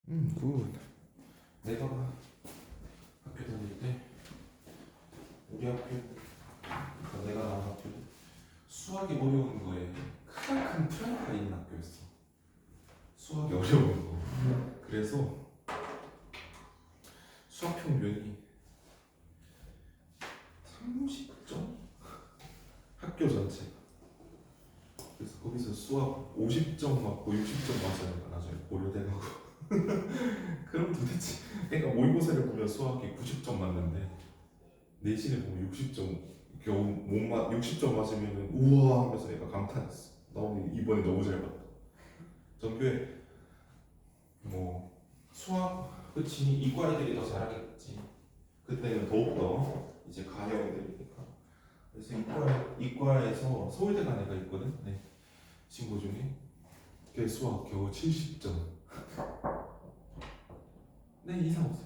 굿. 내가 학교 다닐 때 우리 학교, 그러니까 내가 나온 학교 수학이 어려운 거에 가장 큰 프라이드가 있는 학교였어. 수학이 어려운 거. 그래서 수학 평균이 30점? 학교 전체. 그래서 거기서 수학 50점 맞고 60점 맞으니까 나중에 고려대가고 그럼 도대체 애가 모의고사를 보면 수학이 90점 맞는데 내신을 보면 60점 겨우 못 맞 60점 맞으면 우와 하면서 애가 감탄했어. 나 오늘 이번에 너무 잘 봤다. 전교에 뭐 수학 그치 이과 애들이 더 잘하겠지. 그때는 더욱더 이제 가형들이니까. 그래서 이과에서 서울대 간 애가 있거든. 네. 친구 중에 걔 수학 겨우 70점. 네 이상 없어.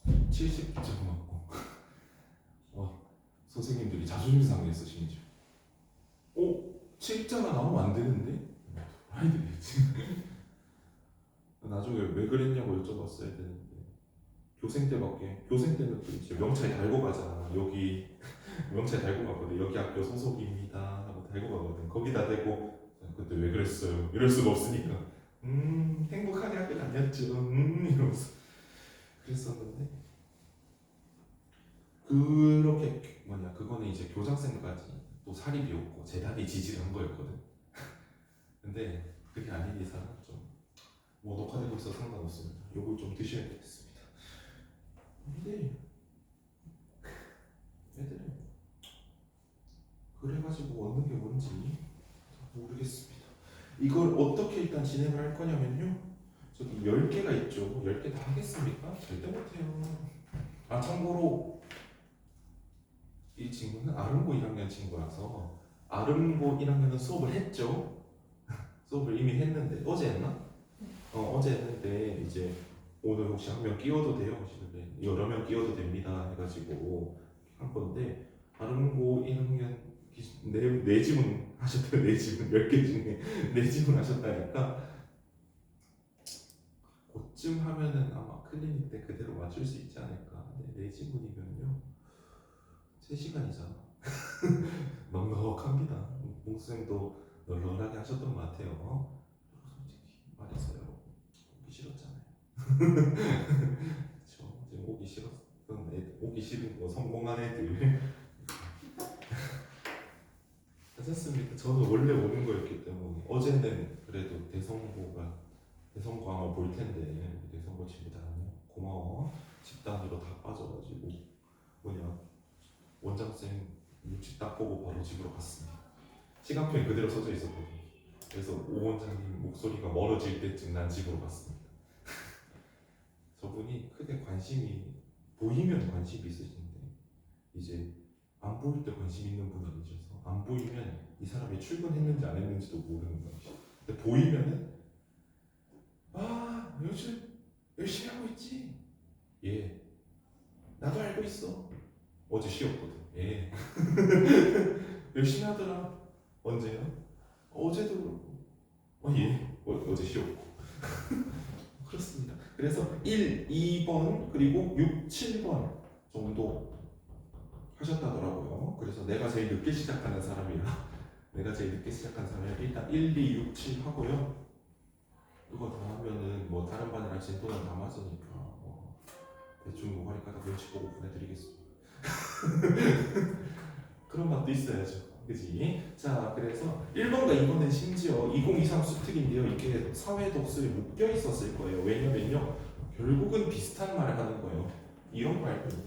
70점 맞고. 와 선생님들이 자존심 상했어 심지어. 7자가 나오면 안 되는데? 아이들이 나중에 왜 그랬냐고 여쭤봤어야 되는데 교생 때는 또 이제 명찰 달고 가잖아. 여기 명찰 달고 가거든. 여기 학교 소속입니다 하고 달고 가거든. 거기다 대고 그때 왜 그랬어요? 이럴 수가 없으니까 행복하게 학교 다녔죠 이러면서 그랬었는데 그렇게 그거는 이제 교장선생까지 또 사립이었고 재단이 지지를 한 거였거든. 근데 그게 아닌 이상은 좀 뭐 녹화되고 있어서 상관없습니다. 요걸 좀 드셔야 되겠습니다. 근데 애들은 그래가지고 얻는 게 뭔지 모르겠습니다. 이걸 어떻게 일단 진행을 할 거냐면요. 저기 10개가 있죠. 10개 다 하겠습니까? 절대 못해요. 아 참고로 이 친구는 아름고 1학년 친구라서 아름고 1학년은 수업을 했죠. 수업을 이미 했는데 어제 했나? 어제 했는데 이제 오늘 혹시 한 명 끼워도 돼요? 하시는데 여러 명 끼워도 됩니다 해가지고 한 건데 아름고 1학년 네 지문 하셨대요. 네 지문 10개 중에 네 지문 하셨다니까 그쯤 하면은 아마 클리닉 때 그대로 맞출 수 있지 않을까. 네 지문이면요 3시간이잖아. 넉넉합니다. 봉수쌤도 널널하게 하셨던 것 같아요. 솔직히 말했어요. 오기 싫었잖아요. 그쵸? 지금 오기 싫었던 애들, 오기 싫은 거 성공한 애들. 괜찮습니다. 저는 원래 오는 거였기 때문에 어제는 그래도 대성광을 볼 텐데 대성고 친구들 고마워. 집단으로 다 빠져가지고 원장쌤 눈치 딱 보고 바로 집으로 갔습니다. 시간표에 그대로 써져 있었거든요. 그래서 오 원장님 목소리가 멀어질 때쯤 난 집으로 갔습니다. 저분이 크게 보이면 관심이 있으신데 이제 안 보일 때 관심 있는 분이 아니셔서 안 보이면 이 사람이 출근했는지 안 했는지도 모르는 거죠. 근데 보이면은 요즘 열심히 하고 있지. 예, 나도 알고 있어. 어제 쉬었거든. 예. 열심히 하더라. 언제요? 어제도 그렇고. 예. 어제 쉬었고. 그렇습니다. 그래서 1, 2번 그리고 6, 7번 정도 하셨다더라고요. 그래서 내가 제일 늦게 시작하는 사람이라 내가 제일 늦게 시작한 사람이라 일단 1, 2, 6, 7 하고요. 이거 다 하면은 뭐 다른 반이랑 진도는 다 맞으니까 뭐 대충 노가리까지 눈치 보고 보내드리겠습니다. 그런 맛도 있어야죠. 그지? 자, 그래서 1번과 2번은 심지어 2023 수특인데요. 이렇게 사회 독서에 묶여 있었을 거예요. 왜냐면요. 결국은 비슷한 말을 하는 거예요. 이런 말들.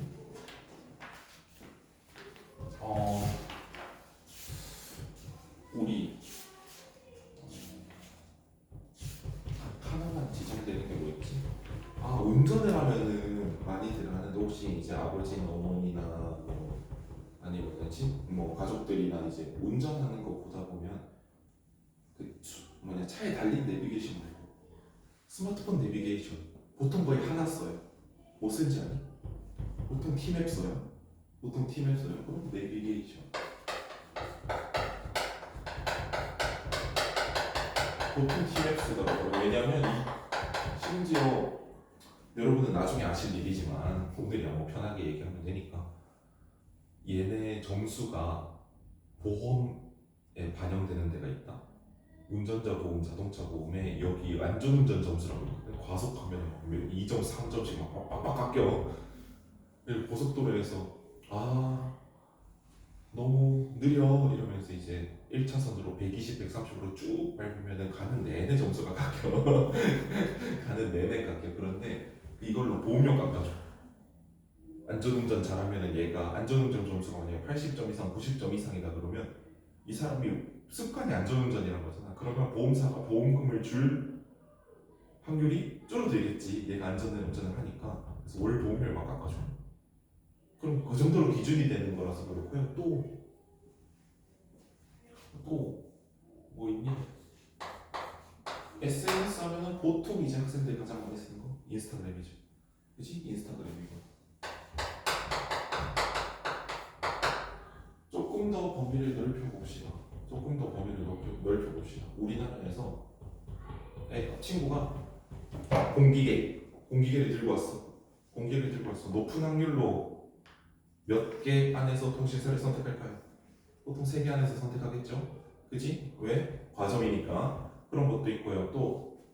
우리 하나만 지정되는 게 뭐였지? 운전을 하면은 많이들 하는데 혹시 이제 아버지나 어머니나 아니면 뭐 가족들이나 이제 운전하는 거 보다 보면 차에 달린 내비게이션 말고 스마트폰 내비게이션 보통 거의 하나 써요. 뭐 쓴지 아니? 보통 티맵 써요. 그럼 내비게이션 보통 티맵 쓰더라고요. 왜냐면 심지어 여러분은 나중에 아실 일이지만 오늘이야 뭐 편하게 얘기하면 되니까 얘네 점수가 보험에 반영되는 데가 있다. 운전자 보험, 자동차 보험에 여기 안전운전 점수라고 있거든. 과속하면 2점, 3점씩 막 빡빡 깎여. 그리고 고속도로에서 아 너무 느려 이러면서 이제 1차선으로 120, 130으로 쭉 밟으면 가는 내내 점수가 깎여. 가는 내내 깎여. 그런데 이걸로 보험료 깎아줘. 안전운전 잘하면 얘가 안전운전 점수가 만약에 80점 이상, 90점 이상이다 그러면 이 사람이 습관이 안전운전이라는 거잖아. 그러면 보험사가 보험금을 줄 확률이 줄어들겠지. 얘가 안전운전을 하니까. 그래서 월 보험료를 막 깎아줘. 그럼 그 정도로 기준이 되는 거라서 그렇고요. 또 뭐 있니? SNS 하면은 보통 이제 학생들이 가장 많이 쓰는 거 인스타그램이죠. 그치? 인스타그램이고. 조금 더 범위를 넓혀봅시다. 조금 더 범위를 넓혀봅시다. 우리나라에서 친구가 공기계를 들고 왔어. 공기계를 들고 왔어. 높은 확률로 몇 개 안에서 통신사를 선택할까요? 보통 3개 안에서 선택하겠죠? 그지? 왜? 과점이니까. 그런 것도 있고요. 또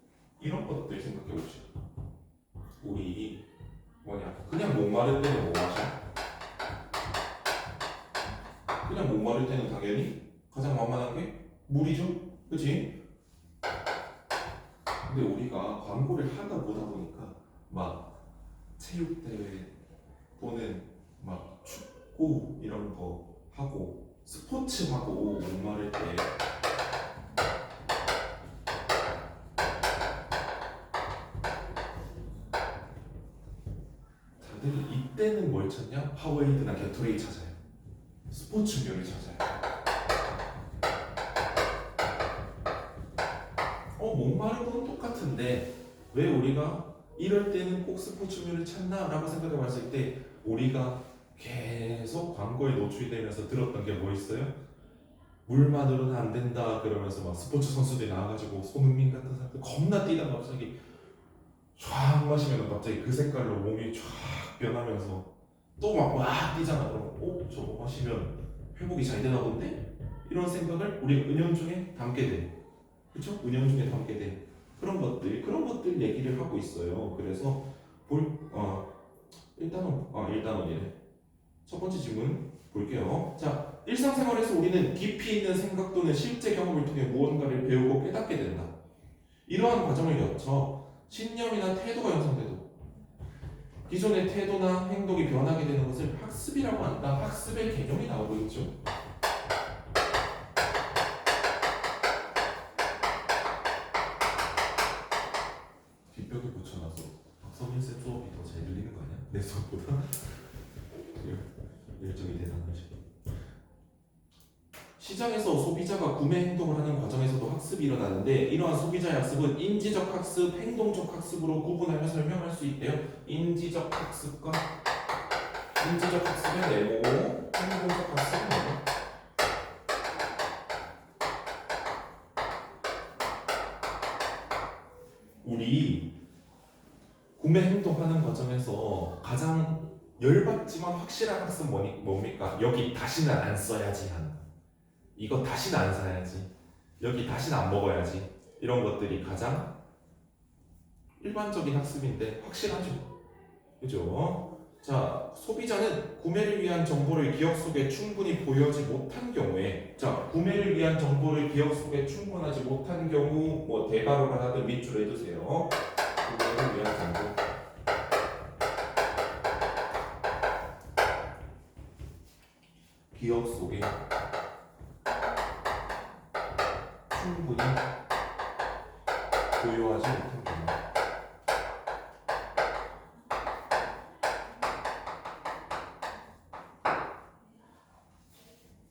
이런 것들 생각해 봅시다. 우리 그냥 목마를 때는 뭐 마셔? 그냥 목마를 때는 당연히 가장 만만한 게 물이죠? 그치? 근데 우리가 광고를 하다 보다 보니까 막 체육대회 또는 막 축구 이런 거 하고 스포츠하고 목마를 때 다들 이때는 뭘 찾냐? 파워에이드나 게토레이 찾아요. 스포츠류를 찾아요. 목마른 건 똑같은데 왜 우리가 이럴 때는 꼭 스포츠류를 찾나? 라고 생각해 봤을 때 우리가 계속 광고에 노출이 되면서 들었던 게 뭐 있어요? 물만으로는 안 된다 그러면서 막 스포츠 선수들이 나와가지고 손흥민 같은 사람들 겁나 뛰다가 갑자기 쫙 마시면 갑자기 그 색깔로 몸이 쫙 변하면서 또 막 와 뛰잖아. 그러면 저거 마시면 회복이 잘 되나 본데? 이런 생각을 우리가 은연중에 담게 돼. 그렇죠? 은연중에 담게 돼. 그런 것들 얘기를 하고 있어요. 그래서 일단은 첫 번째 질문 볼게요. 자, 일상생활에서 우리는 깊이 있는 생각 또는 실제 경험을 통해 무언가를 배우고 깨닫게 된다. 이러한 과정을 거쳐 신념이나 태도가 형성되도 기존의 태도나 행동이 변하게 되는 것을 학습이라고 한다. 학습의 개념이 나오고 있죠. 뒷벽에 붙여놔서 박성민 쌤 수업이 더 잘 들리는 거 아니야? 내 수업보다? 열정이 대단하지. 시장에서 소비자가 구매 행동을 하는 과정에서도 학습이 일어나는데 이러한 소비자의 학습은 인지적 학습, 행동적 학습으로 구분하여 설명할 수 있대요. 인지적 학습의 네모, 행동적 학습은 네모. 우리 구매 행동하는 과정에서 가장 열받지만 확실한 학습 뭡니까? 여기 다시는 안 써야지 하는. 이거 다시는 안 사야지. 여기 다시는 안 먹어야지. 이런 것들이 가장 일반적인 학습인데 확실하죠. 그죠? 자, 소비자는 구매를 위한 정보를 기억 속에 충분히 보유하지 못한 경우에 구매를 위한 정보를 기억 속에 충분하지 못한 경우 뭐 대괄호를 하든 밑줄을 해두세요. 구매를 위한 정보 기억 속에 충분히 보유하지 못한 경우.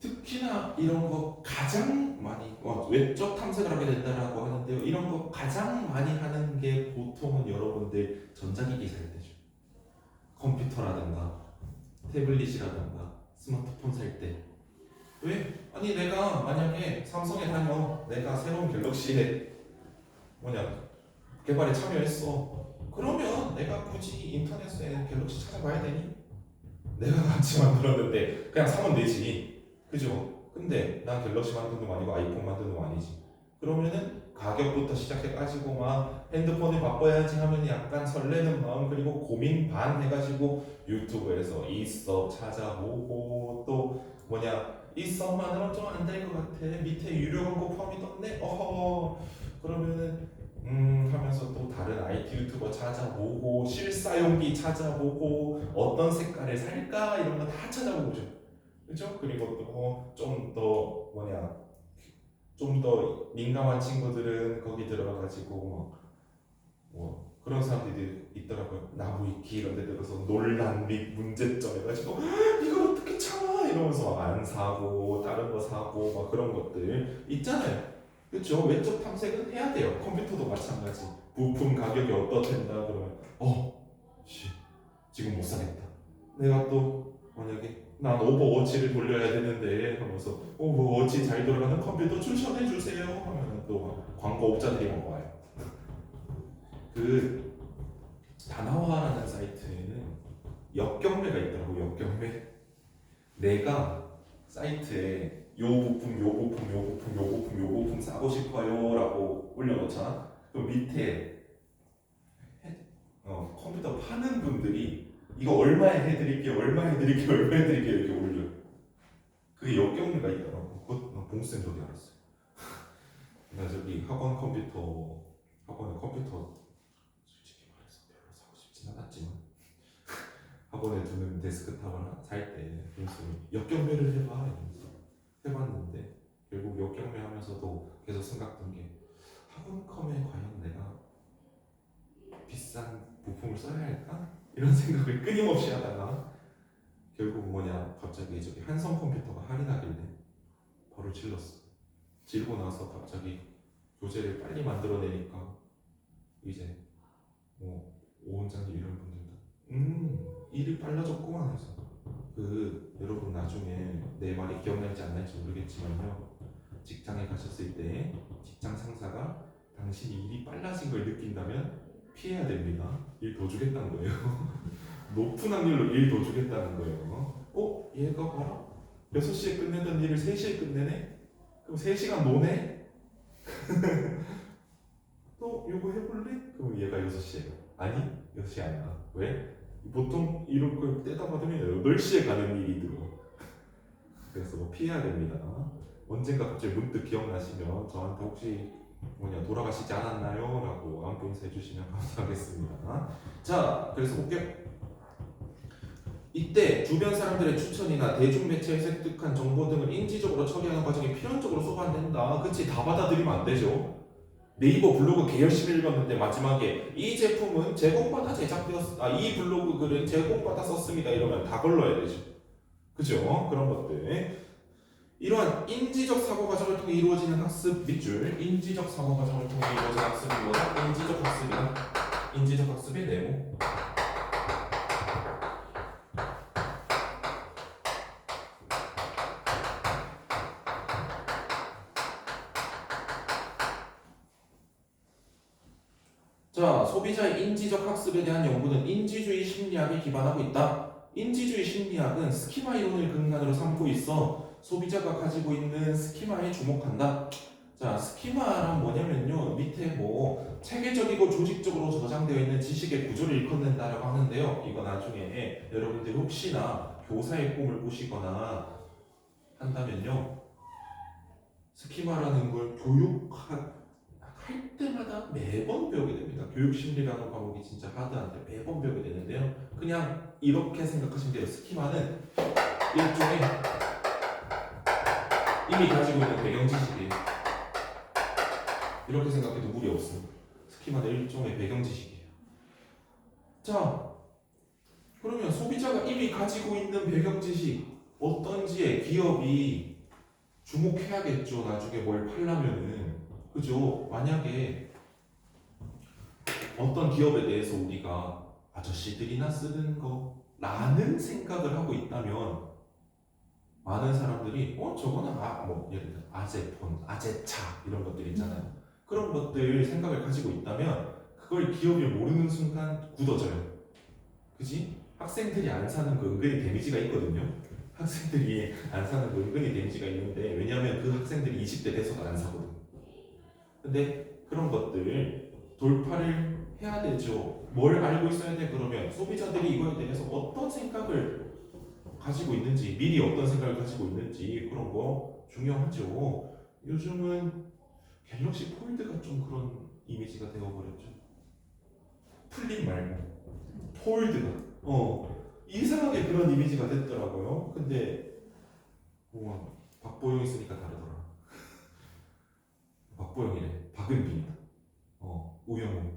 특히나 이런 거 가장 많이 외적 탐색을 하게 된다라고 하는데요. 이런 거 가장 많이 하는 게 보통은 여러분들 전자기기 살 때죠. 컴퓨터라든가 태블릿이라든가 스마트폰 살 때. 왜? 아니 내가 만약에 삼성에 다녀 내가 새로운 갤럭시에 개발에 참여했어. 그러면 내가 굳이 인터넷에 갤럭시 찾아봐야 되니? 내가 같이 만들었는데 그냥 사면 되지. 그죠? 근데 난 갤럭시 만드는 놈 아니고 아이폰 만드는 놈 아니지. 그러면은 가격부터 시작해가지고 막 핸드폰을 바꿔야지 하면 약간 설레는 마음 그리고 고민 반 해가지고 유튜브에서 이 섭 찾아보고 또 뭐냐 이 섭만으로는 좀 안 될 것 같아. 밑에 유료 광고 포함이 떴네. 어허. 그러면은 하면서 또 다른 IT 유튜버 찾아보고 실사용기 찾아보고 어떤 색깔을 살까 이런 거 다 찾아보죠. 그죠? 그리고 또 좀 더 뭐냐 좀 더 민감한 친구들은 거기 들어가가지고 뭐 그런 사람들이 있더라고요. 나무 위키 이런 데 들어서 논란 및 문제점 해가지고 이걸 어떻게 참아 이러면서 막 안 사고 다른 거 사고 막 그런 것들 있잖아요. 그렇죠? 외적 탐색은 해야 돼요. 컴퓨터도 마찬가지. 부품 가격이 어떻된다 그러면 씨 지금 못 사겠다. 내가 또 만약에 난 오버워치를 돌려야 되는데 하면서 오버워치 잘 돌아가는 컴퓨터 추천해 주세요 하면 또 막 광고업자들이 막 와요. 그 다나와라는 사이트에는 역경매가 있더라고. 역경매. 내가 사이트에 요 부품 요 부품 요 부품 요 부품 요 부품 사고 싶어요 라고 올려놓잖아. 그 밑에 컴퓨터 파는 분들이 이거 얼마에 해드릴게요 얼마 해드릴게요 얼마 해드릴게요 이렇게 올려. 그게 역경매가 있더라고. 그거 봉쌤 저기 알았어요. 나 저기 학원에 컴퓨터 솔직히 말해서 별로 사고 싶진 않았지만 학원에 두는 데스크탑을 살 때 봉쌤이 역경매를 해봐 이러면서 해봤는데 결국 역경매 하면서도 계속 생각던 게 학원컴에 과연 내가 비싼 부품을 써야 할까? 이런 생각을 끊임없이 하다가 결국 뭐냐 갑자기 저기 한성 컴퓨터가 할인하길래 바로 질렀어. 질고 나서 갑자기 교재를 빨리 만들어내니까 이제 뭐 오원장님 이런 분들도 일이 빨라졌구만 해서 여러분 나중에 내 말이 기억날지 안 날지 모르겠지만요 직장에 가셨을 때 직장 상사가 당신이 일이 빨라진 걸 느낀다면 피해야 됩니다. 일 더 주겠다는 거예요. 높은 확률로 일 더 주겠다는 거예요. 얘가 봐라 6시에 끝내던 일을 3시에 끝내네? 그럼 3시간 노네? 또 이거 해볼래? 그럼 얘가 6시에 아니 6시 안 가. 왜? 보통 이런 걸 떼다 받으면 8시에 가는 일이 들어. 그래서 피해야 됩니다. 언젠가 갑자기 문득 기억나시면 저한테 혹시 돌아가시지 않았나요? 라고 안부 인사해 주시면 감사하겠습니다. 자, 그래서 볼게요. 이때 주변 사람들의 추천이나 대중매체에서 획득한 정보 등을 인지적으로 처리하는 과정이 필연적으로 소관된다. 그치? 다 받아들이면 안 되죠. 네이버 블로그 개 열심히 읽었는데 마지막에 이 제품은 제공받아 제작되었 이 블로그 글은 제공받아 썼습니다 이러면 다 걸러야 되죠. 그죠? 그런 것들. 이러한 인지적 사고 과정을 통해 이루어지는 학습 밑줄. 인지적 사고 과정을 통해 이루어지는 학습이 뭐다? 인지적 학습이다. 인지적 학습의 네모. 자, 소비자의 인지적 학습에 대한 연구는 인지주의 심리학에 기반하고 있다. 인지주의 심리학은 스키마 이론을 근간으로 삼고 있어 소비자가 가지고 있는 스키마에 주목한다. 자, 스키마란 뭐냐면요. 밑에 뭐 체계적이고 조직적으로 저장되어 있는 지식의 구조를 일컫는다라고 하는데요. 이거 나중에 여러분들이 혹시나 교사의 꿈을 꾸시거나 한다면요. 스키마라는 걸 할 때마다 매번 배우게 됩니다. 교육심리라는 과목이 진짜 하드한데 매번 배우게 되는데요. 그냥 이렇게 생각하시면 돼요. 스키마는 일종의 이미 가지고 있는 배경 지식이에요. 이렇게 생각해도 무리 없습니다. 스키마는 일종의 배경 지식이에요. 자, 그러면 소비자가 이미 가지고 있는 배경 지식 어떤지에 기업이 주목해야겠죠. 나중에 뭘 팔려면은. 그죠? 만약에 어떤 기업에 대해서 우리가 아저씨들이나 쓰는 거라는 생각을 하고 있다면 많은 사람들이 저거는 뭐 예를 들어 아제폰, 아제차 이런 것들 있잖아요. 그런 것들 생각을 가지고 있다면 그걸 기업이 모르는 순간 굳어져요. 그지? 학생들이 안 사는 거 은근히 데미지가 있거든요. 학생들이 안 사는 거 은근히 데미지가 있는데 왜냐하면 그 학생들이 20대 돼서도 안 사거든. 근데 그런 것들 돌파를 해야 되죠. 뭘 알고 있어야 돼? 그러면 소비자들이 이거에 대해서 어떤 생각을 가지고 있는지, 미리 어떤 생각을 가지고 있는지 그런 거 중요하죠. 요즘은 갤럭시 폴드가 좀 그런 이미지가 되어버렸죠. 플립 말고 폴드가 이상하게 그런 이미지가 됐더라고요. 근데 뭐 박보영 있으니까 다르더라. 박보영이래. 박은빈, 우영우,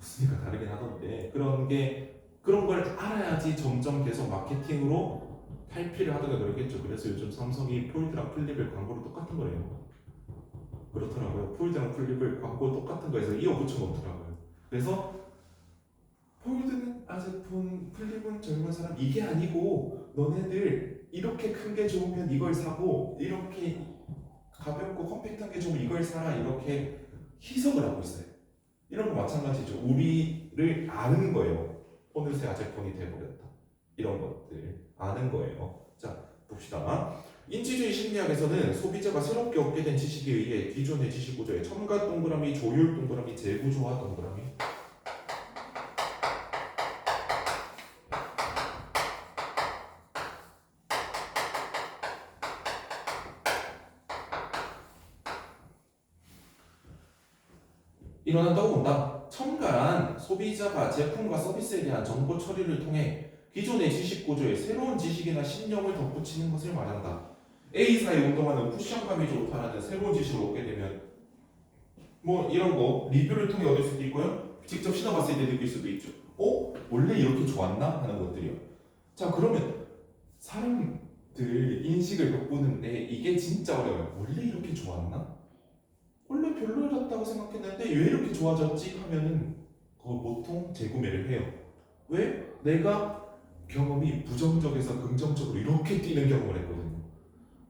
있으니까 다르긴 하던데 그런 걸 알아야지 점점 계속 마케팅으로 탈피를 하다가 그러겠죠. 그래서 요즘 삼성이 폴드랑 플립을 광고로 똑같은 거래요. 그렇더라고요. 폴드랑 플립을 광고 똑같은 거에서 이어붙여 놓더라고요. 그래서 폴드는 아재폰, 플립은 젊은 사람 이게 아니고 너네들 이렇게 큰 게 좋으면 이걸 사고 이렇게 가볍고 컴팩트한 게 좋으면 이걸 사라 이렇게 희석을 하고 있어요. 이런 거 마찬가지죠. 우리를 아는 거예요. 어느새 아재폰이 돼버렸다. 이런 것들 아는 거예요. 자 봅시다. 인지주의 심리학에서는 소비자가 새롭게 얻게 된 지식에 의해 기존의 지식 구조의 첨가 동그라미, 조율 동그라미, 재구조화 동그라미 일어난다고 본다. 첨가란 소비자가 제품과 서비스에 대한 정보 처리를 통해 기존의 지식 구조에 새로운 지식이나 신념을 덧붙이는 것을 말한다. A사에 운동하는 쿠션감이 좋다라는 새로운 지식을 얻게 되면 뭐 이런 거 리뷰를 통해 얻을 수도 있고요. 직접 신어봤을 때 느낄 수도 있죠. 원래 이렇게 좋았나? 하는 것들이요. 자 그러면 사람들 인식을 바꾸는데 이게 진짜 어려워요. 원래 이렇게 좋았나? 원래 별로였다고 생각했는데 왜 이렇게 좋아졌지? 하면은 보통 재구매를 해요. 왜? 내가 경험이 부정적에서 긍정적으로 이렇게 뛰는 경험을 했거든요.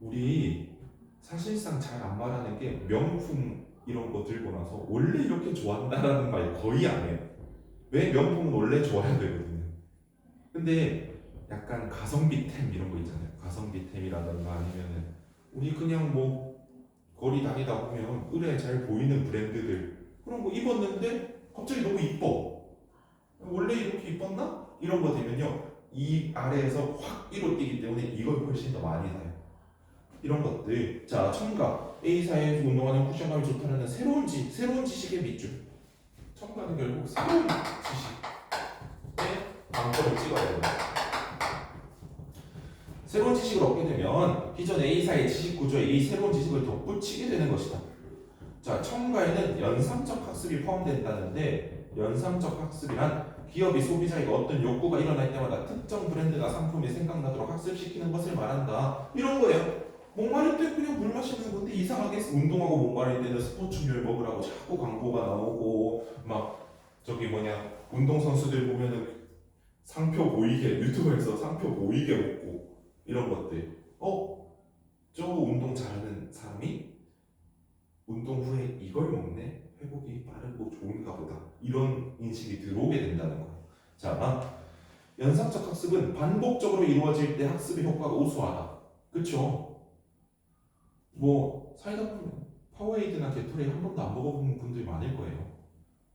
우리 사실상 잘 안 말하는 게 명품 이런 거 들고 나서 원래 이렇게 좋았다라는 말 거의 안 해요. 왜? 명품은 원래 좋아야 되거든요. 근데 약간 가성비템 이런 거 있잖아요. 가성비템이라든가 아니면은 우리 그냥 뭐 거리 다니다 보면 의뢰 잘 보이는 브랜드들 그런 거 입었는데 갑자기 너무 이뻐. 원래 이렇게 이뻤나? 이런 거 되면요 이 아래에서 확 위로 뛰기 때문에 이걸 훨씬 더 많이 사요. 이런 것들. 자 첨가 A사에서 운동하는 쿠션감이 좋다는 새로운 지식의 밑줄. 첨가는 결국 새로운 지식의 방법을 찍어야 돼요. 새로운 지식을 얻게 되면 기존 A사의 지식 구조에 이 새로운 지식을 덧붙이게 되는 것이다. 자, 첨가에는 연상적 학습이 포함된다는데 연상적 학습이란 기업이 소비자에게 어떤 욕구가 일어날 때마다 특정 브랜드나 상품이 생각나도록 학습시키는 것을 말한다. 이런 거예요. 목마를 때 그냥 물 마시는 건데 이상하게 운동하고 목마를 때는 스포츠물 먹으라고 자꾸 광고가 나오고 막 저기 운동선수들 보면은 상표 보이게 유튜브에서 상표 보이게 먹고 이런 것들. 저 운동 잘하는 사람이 운동 후에 이걸 먹네? 회복이 빠르고 좋은가 보다. 이런 인식이 들어오게 된다는 거예요. 자, 연상적 학습은 반복적으로 이루어질 때 학습의 효과가 우수하다. 그쵸? 뭐 사이다 보면 파워에이드나 게토레이 한 번도 안 먹어본 분들이 많을 거예요.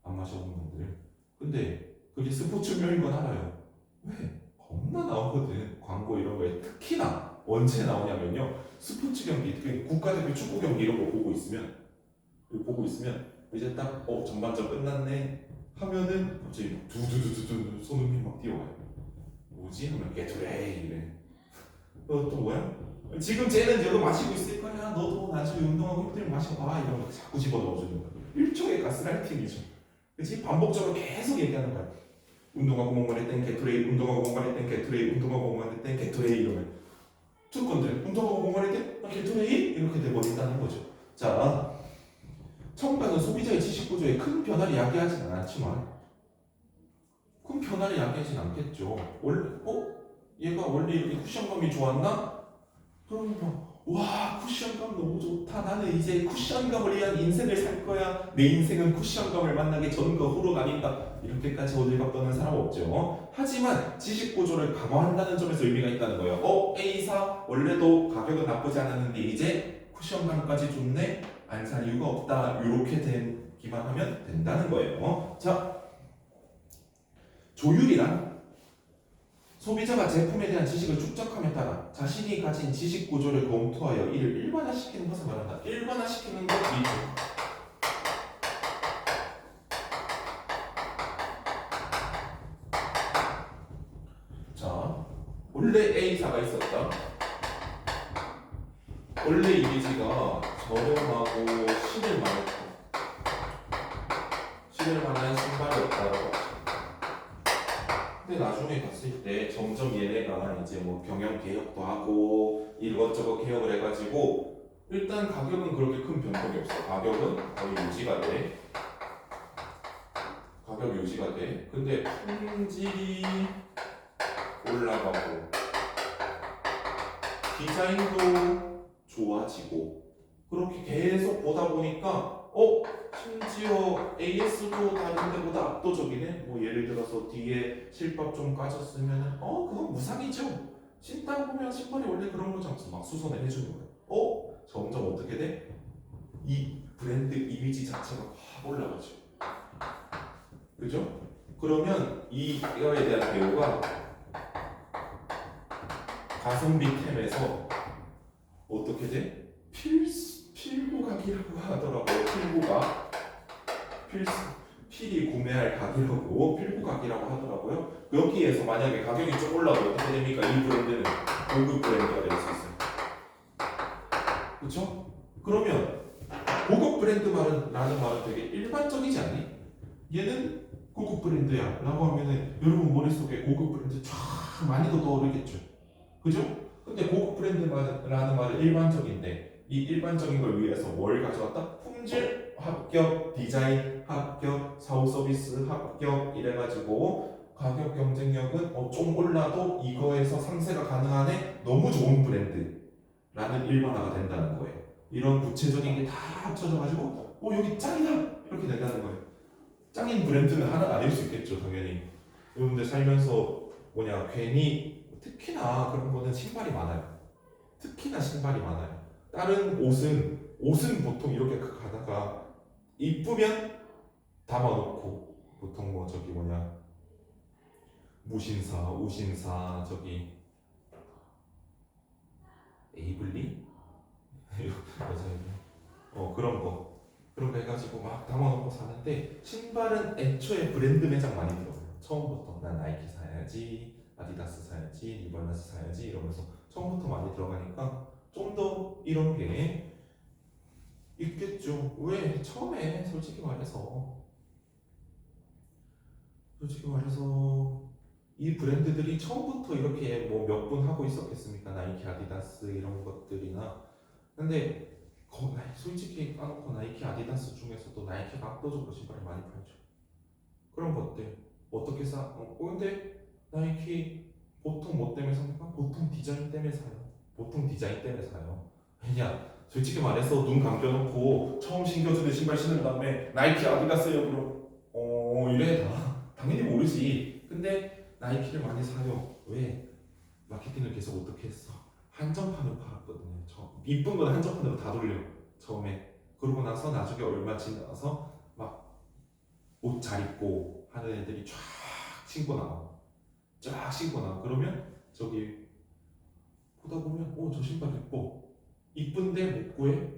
안 마셔본 분들. 근데 그게 스포츠명인 건 알아요. 왜? 겁나 나오거든. 광고 이런 거에 특히나 언제 나오냐면요. 스포츠 경기, 특히 국가대표 축구 경기 이런 거 보고 있으면 이제 딱 전반전 끝났네 하면은 갑자기 두두두두두 손흥민 막 뛰어와요. 뭐지? 하면 게토레이 이래. 또 뭐야? 지금 쟤는 이거 마시고 있을 거야. 너도 나중에 운동하고 힘들면 마셔봐. 이런 거 자꾸 집어 넣어주는 거야. 일종의 가스라이팅이죠. 그치? 반복적으로 계속 얘기하는 거야. 운동하고 목마를 땐 게토레이, 운동하고 목마를 땐 게토레이, 운동하고 목마를 땐 게토레이 이러면 투건들 운동하고 목마를 땐 게토레이 이렇게 돼버린다는 거죠. 자, 첨가는 소비자의 지식 구조에 큰 변화를 야기하지는 않지만 큰 변화를 야기하진 않겠죠. 원래 얘가 원래 이렇게 쿠션감이 좋았나? 그러면 와 쿠션감 너무 좋다. 나는 이제 쿠션감을 위한 인생을 살 거야. 내 인생은 쿠션감을 만나기 전과 후로 나뉜다. 이렇게까지 어딜 떠는 사람 없죠. 하지만 지식 구조를 강화한다는 점에서 의미가 있다는 거예요. A사 원래도 가격은 나쁘지 않았는데 이제 쿠션감까지 좋네. 안 살 이유가 없다. 이렇게 기만 하면 된다는 거예요. 자, 조율이란 소비자가 제품에 대한 지식을 축적함에 따라 자신이 가진 지식 구조를 검토하여 이를 일반화시키는 것을 말한다. 일반화시키는 것 이죠. 자, 원래 A사가 있었다. 원래 이미지가 저렴하고 신을 만한 신발이었다고 하죠. 근데 나중에 갔을 때 점점 얘네가 이제 뭐 경영 개혁도 하고 이것저것 개혁을 해가지고 일단 가격은 그렇게 큰 변동이 없어. 가격은 거의 유지가 돼. 가격 유지가 돼. 근데 품질이 올라가고 디자인도 좋아지고 그렇게 계속 보다 보니까 심지어 AS도 다른 데보다 압도적이네. 뭐 예를 들어서 뒤에 실밥 좀 까졌으면 그건 무상이죠. 신다 보면 신발이 원래 그런 거지 않습니까? 막 수선을 해주는 거예요. 점점 어떻게 돼? 이 브랜드 이미지 자체가 확 올라가죠. 그죠? 그러면 이거에 대한 배우가 가성비템에서 어떻게 돼? 필구각이라고 하더라고요. 필이 구매할 각이라고 필구각이라고 하더라고요. 여기에서 만약에 가격이 좀 올라가면 어떻게 됩니까? 이 브랜드는 고급 브랜드가 될 수 있어요. 그렇죠? 그러면 고급 브랜드라는 말은 되게 일반적이지 않니? 얘는 고급 브랜드야 라고 하면은 여러분 머릿속에 고급 브랜드 쫙 많이도 떠오르겠죠. 그죠? 근데 고급 브랜드라는 말은 일반적인데 이 일반적인 걸 위해서 뭘 가져왔다? 품질 합격, 디자인 합격, 사후 서비스 합격 이래가지고 가격 경쟁력은 좀 올라도 이거에서 상세가 가능하네. 너무 좋은 브랜드라는 일반화가 된다는 거예요. 이런 구체적인 게 다 합쳐져가지고 여기 짱이다 이렇게 된다는 거예요. 짱인 브랜드는 하나가 아닐 수 있겠죠, 당연히. 여러분들 살면서 괜히 특히나 그런 거는 신발이 많아요. 특히나 신발이 많아요. 다른 옷은 보통 이렇게 가다가 이쁘면 담아놓고 보통 무신사, 우신사 에이블리 그런 거 해가지고 막 담아놓고 사는데 신발은 애초에 브랜드 매장 많이 들어가요. 처음부터 난 나이키 사야지, 아디다스 사야지, 리발란스 사야지 이러면서 처음부터 많이 들어가니까 좀 더 이런 게 있겠죠. 왜? 처음에 솔직히 말해서 이 브랜드들이 처음부터 이렇게 뭐 몇 분 하고 있었겠습니까? 나이키, 아디다스 이런 것들이나. 근데 솔직히 까놓고 나이키, 아디다스 중에서도 나이키가 압도적으로 신발을 많이 팔죠. 그런 것들 어떻게 사? 근데 나이키 보통 뭐 때문에 삽니까? 보통 디자인 때문에 사요. 왜냐? 솔직히 말해서 눈 감겨놓고 처음 신겨주는 신발 신은 다음에 나이키, 아디다스요 그럼 이래 당연히 모르지. 근데 나이키를 많이 사요. 왜? 마케팅을 계속 어떻게 했어? 한정판으로 팔았거든요. 이쁜 건 한정판으로 다 돌려 처음에. 그러고 나서 나중에 얼마 지나서 막 옷 잘 입고 하는 애들이 쫙 신고 나와. 그러면 보다 보면 저 신발 이쁜데 못 구해?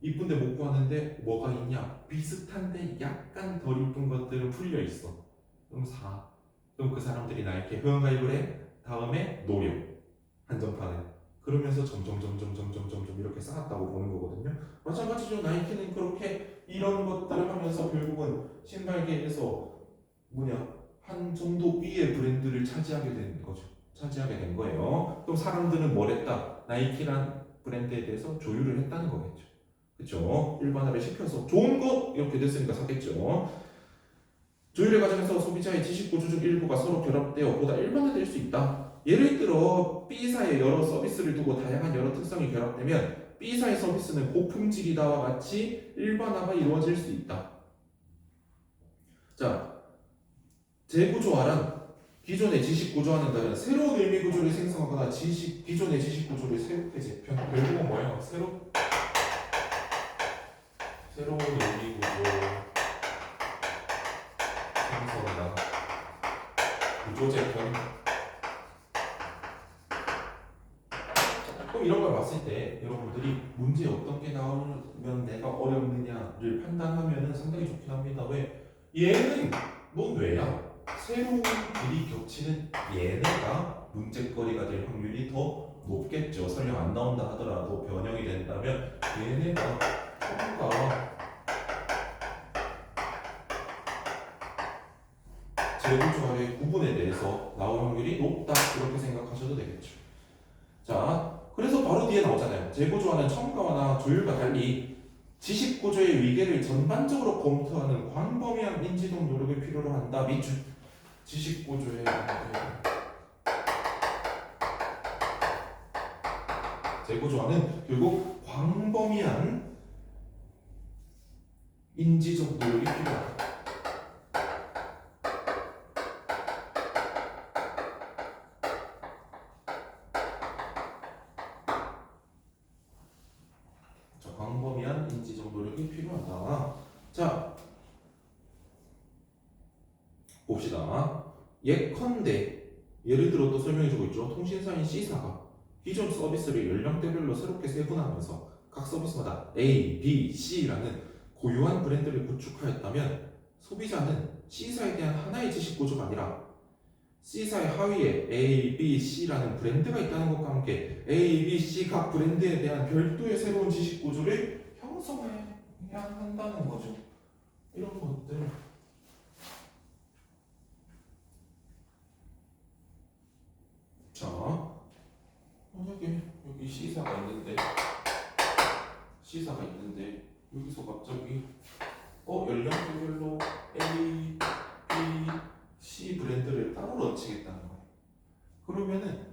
이쁜데 못 구하는데 뭐가 있냐? 비슷한데 약간 덜 이쁜 것들은 풀려 있어. 그럼 사. 그럼 그 사람들이 나이키에 회원가입을 해. 다음에 노려. 한정판에. 그러면서 점점 이렇게 쌓았다고 보는 거거든요. 마찬가지로 나이키는 그렇게 이런 것들을 하면서 결국은 신발계에서 한 정도 위의 브랜드를 차지하게 된 거예요. 그럼 사람들은 뭘 했다? 나이키란 브랜드에 대해서 조율을 했다는 거겠죠. 그렇죠? 일반화를 시켜서 좋은 거 이렇게 됐으니까 샀겠죠. 조율의 과정에서 소비자의 지식 구조 중 일부가 서로 결합되어 보다 일반화될 수 있다. 예를 들어 B사에 여러 서비스를 두고 다양한 여러 특성이 결합되면 B사의 서비스는 고품질이다와 같이 일반화가 이루어질 수 있다. 자, 재구조화란 기존의 지식 구조와는 다른 새로운 의미 구조를 생성하거나 기존의 지식 구조를 새롭게 재편. 결국은 뭐예요? 새로운 의미 구조 생성하다. 구조 재편. 그럼 이런 걸 봤을 때 여러분들이 문제 어떤 게 나오면 내가 어렵느냐를 판단하면 상당히 좋긴 합니다. 왜? 얘는 넌 왜야? 새로운 길이 겹치는 얘네가 문제거리가 될 확률이 더 높겠죠. 설령 안 나온다 하더라도 변형이 된다면 얘네가 뭔가 재구조화의 구분에 대해서 나올 확률이 높다. 이렇게 생각하셔도 되겠죠. 자, 그래서 바로 뒤에 나오잖아요. 재구조화는 첨가화나 조율과 달리 지식구조의 위계를 전반적으로 검토하는 광범위한 인지적 노력을 필요로 한다. 및 지식구조의 재구조화는 결국 광범위한 인지적 노력이 필요하다. 광범위한 인지적 노력이 필요하다. 자, 봅시다. 예컨대 예를 들어 또 설명해주고 있죠. 통신사인 C사가 기존 서비스를 연령대별로 새롭게 세분화하면서 각 서비스마다 A, B, C라는 고유한 브랜드를 구축하였다면 소비자는 C사에 대한 하나의 지식 구조가 아니라 C사의 하위에 A, B, C라는 브랜드가 있다는 것과 함께 A, B, C 각 브랜드에 대한 별도의 새로운 지식 구조를 형성해야 한다는 거죠. 이런 것들. 자, 만약에 여기 C사가 있는데 여기서 갑자기 연령대별로 A, B, C 브랜드를 따로 런칭했다는 거예요. 그러면은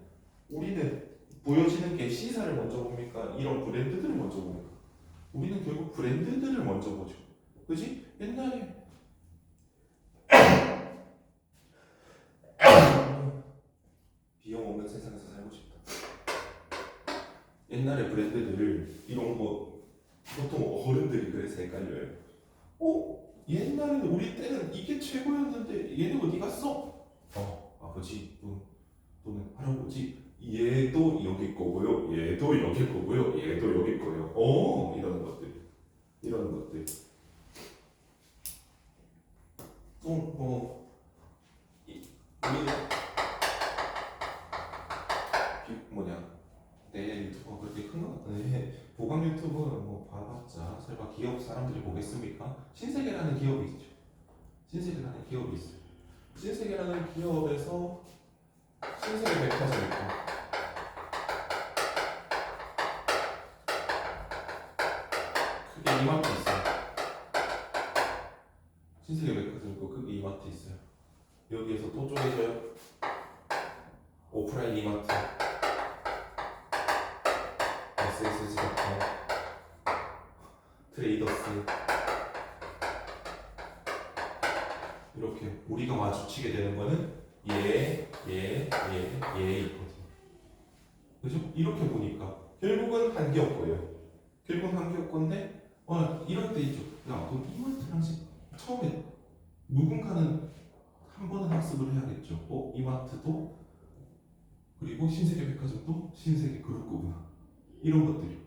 우리는 보여지는 게 C사를 먼저 봅니까? 이런 브랜드들을 먼저 봅니까? 우리는 결국 브랜드들을 먼저 보죠. 그지? 옛날에 비용 없는 세상에서 살고 싶다. 옛날에 브랜드들 이런 거 보통 어른들이 그래서 헷갈려요. 옛날에는 우리 때는 이게 최고였는데 얘는 어디 갔어? 아버지 또는 할아버지 얘도 여기 거고요. 얘도 여기 거고요. 얘도 여기 거예요. 이런 것들. 또 내 유튜브가 그렇게 큰 것 같은데 보강 유튜브는 뭐 봐봤자 설마 기업 사람들이 보겠습니까? 신세계라는 기업이 있죠. 신세계라는 기업이 있어요. 신세계라는 기업에서 신세계 백화점 있고 크게 이마트 있어요. 신세계 백화점 있고 크게 이마트 있어요. 여기에서 또 쪼개져요. 오프라인 이마트 SSG부터 트레이더스 이렇게 우리가 마주치게 되는 거는 얘 있거든요. 그죠? 이렇게 보니까 결국은 한계업 거예요. 결국은 한계업 건데 이럴 때 있죠. 야, 너 이마트랑 처음에 누군가는 한 번은 학습을 해야겠죠. 이마트도 그리고 신세계 백화점도 신세계 그룹 거구나. 이런 것들이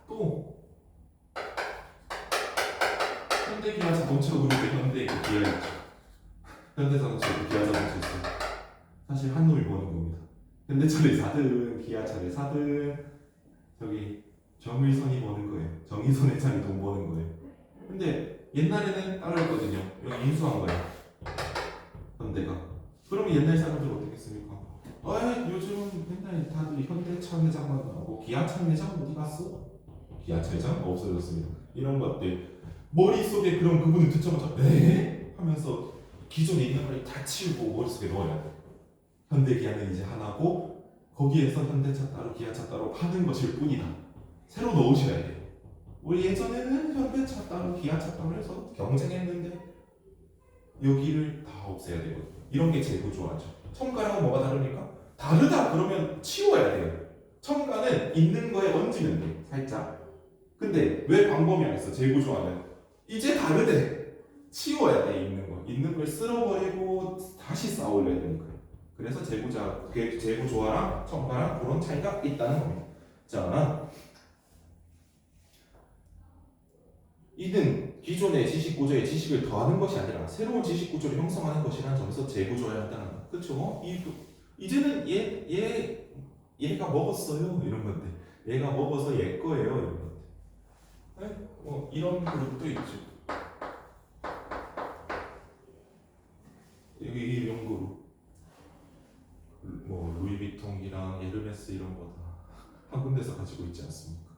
또 현대기아 자동차 그룹의 현대 기아 있죠. 현대자동차 기아 자동차 있어요. 사실 한 놈이 버는 겁니다. 현대차를 사든 기아차를 사든 저기 정의선이 버는 거예요. 정의선의 차이 돈 버는 거예요. 근데 옛날에는 따로였거든요. 여기 인수한 거예요. 현대가. 그러면 옛날 사람들 어떻게 했습니까? 요즘 맨날 다들 현대차 회장만 나오고 기아차 회장 어디 갔어? 기아차 회장 없어졌습니다. 이런 것들 머릿속에 그런 그분을 듣자마자 네? 하면서 기존에 있는 걸 다 치우고 머릿속에 넣어야 돼. 현대기아는 이제 하나고 거기에서 현대차 따로 기아차 따로 하는 것일 뿐이다. 새로 넣으셔야 돼요. 우리 예전에는 현대차 따로 기아차 따로 해서 경쟁했는데 여기를 다 없애야 되거든요. 이런 게 재구조화죠. 첨가랑은 뭐가 다릅니까? 다르다 그러면 치워야 돼요. 첨가는 있는 거에 얹으면 돼 살짝. 근데 왜 방법이 안 있어? 재구조화는 이제 다르대. 치워야 돼. 있는 걸 쓸어버리고 다시 쌓아올려야 되니까. 그래서 재구조화랑 첨가랑 그런 차이가 있다는 겁니다. 자, 이는 기존의 지식 구조에 지식을 더하는 것이 아니라 새로운 지식 구조를 형성하는 것이라는 점에서 재구조화를 한다는 거. 그렇죠? 이제는 얘가 먹었어요 이런 건데, 얘가 먹어서 얘 거예요 이런 건데. 네? 이런 그룹도 있죠. 여기 이런 그룹, 뭐 루이비통이랑 에르메스 이런 거 다 한 군데서 가지고 있지 않습니까?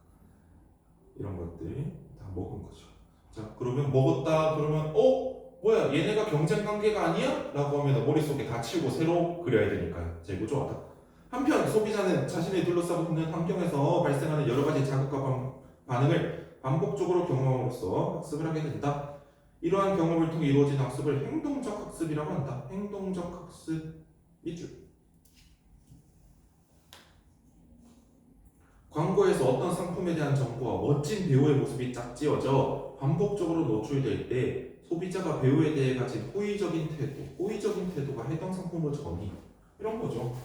이런 것들이 다 먹은 거죠. 자, 그러면 먹었다 그러면 뭐야 얘네가 경쟁 관계가 아니야? 라고 하면 머릿속에 다 치우고 새로 그려야 되니까요. 재구조화다. 한편 소비자는 자신을 둘러싸고 있는 환경에서 발생하는 여러 가지 자극과 반응을 반복적으로 경험함으로써 학습을 하게 된다. 이러한 경험을 통해 이루어진 학습을 행동적 학습이라고 한다. 행동적 학습 밑줄. 광고에서 어떤 상품에 대한 정보와 멋진 배우의 모습이 짝지어져 반복적으로 노출될 때 소비자가 배우에 대해 가진 호의적인 태도가 해당 상품을 전이 이런 거죠.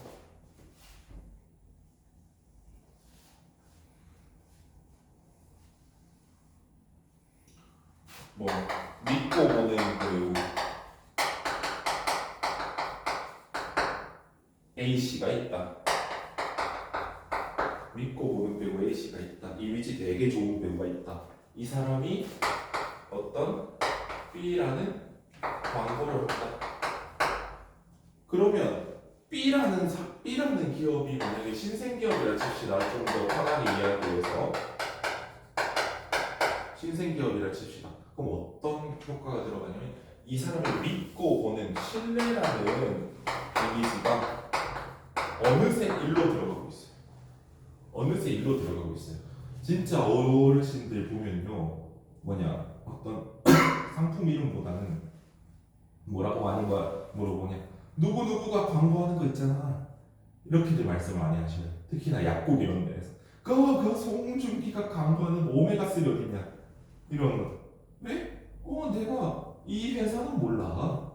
뭐 믿고 보는 배우 A씨가 있다. 믿고 보는 배우 A씨가 있다. 이미지 되게 좋은 배우가 있다. 이 사람이 어떤 B라는 광고를 한다. 그러면 B라는 기업이 만약에 신생기업이라 칩시다. 좀 더 편하게 이해하기 위해서 신생기업이라 칩시다. 그럼 어떤 효과가 들어가냐면 이 사람을 믿고 보는 신뢰라는 이미지가 어느새 일로 들어가고 있어요. 어느새 일로 들어가고 있어요. 진짜 어르신들 보면요, 어떤 상품 이름보다는 뭐라고 하는 거야 물어보냐, 누구누구가 광고하는 거 있잖아, 이렇게들 말씀 많이 하시는. 특히나 약국 이런 데에서 그 송중기가 광고하는 오메가3 어디냐 이런 거. 왜? 내가 이 회사는 몰라.